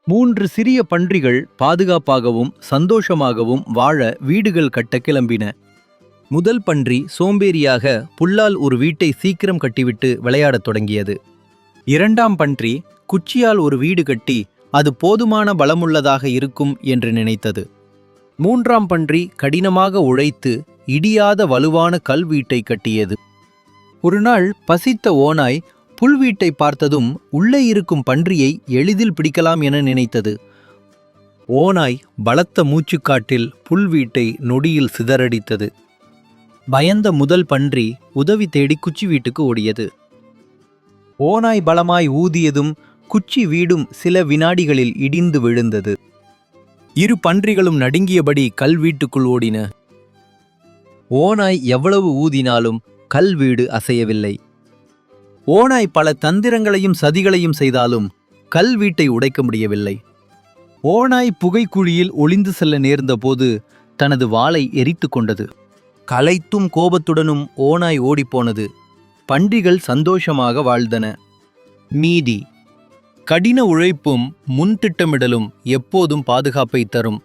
3 சிறிய பன்றிகள் பாதுகாப்பாகவும் சந்தோஷமாகவும் வாழ வீடுகள் கட்ட கிளம்பின. முதல் பன்றி சோம்பேறியாக புல்லால் ஒரு வீட்டை சீக்கிரம் கட்டிவிட்டு விளையாடத் தொடங்கியது. இரண்டாம் பன்றி குச்சியால் ஒரு வீடு கட்டி அது போதுமான பலமுள்ளதாக இருக்கும் என்று நினைத்தது. மூன்றாம் பன்றி கடினமாக உழைத்து இடியாத வலுவான கல் வீட்டை கட்டியது. ஒருநாள் பசித்த ஓநாய் புல்வீட்டை பார்த்ததும் உள்ளே இருக்கும் பன்றியை எளிதில் பிடிக்கலாம் என நினைத்தது. ஓநாய் பலத்த மூச்சுக்காட்டில் புல்வீட்டை நொடியில் சிதறடித்தது. பயந்த முதல் பன்றி உதவி தேடி குச்சி வீட்டுக்கு ஓடியது. ஓநாய் பலமாய் ஊதியதும் குச்சி வீடும் சில வினாடிகளில் இடிந்து விழுந்தது. இரு பன்றிகளும் நடுங்கியபடி கல் வீட்டுக்குள் ஓடின. ஓநாய் எவ்வளவு ஊதினாலும் கல் வீடு அசையவில்லை. ஓநாய் பல தந்திரங்களையும் சதிகளையும் செய்தாலும் கல் வீட்டை உடைக்க முடியவில்லை. ஓநாய் புகைக்குழியில் ஒளிந்து செல்ல நேர்ந்தபோது தனது வாளை எரித்து கொண்டது. களைத்தும் கோபத்துடனும் ஓநாய் ஓடிப்போனது. பன்றிகள் சந்தோஷமாக வாழ்ந்தன. நீதி: கடின உழைப்பும் முன்திட்டமிடலும் எப்போதும் பாதுகாப்பை தரும்.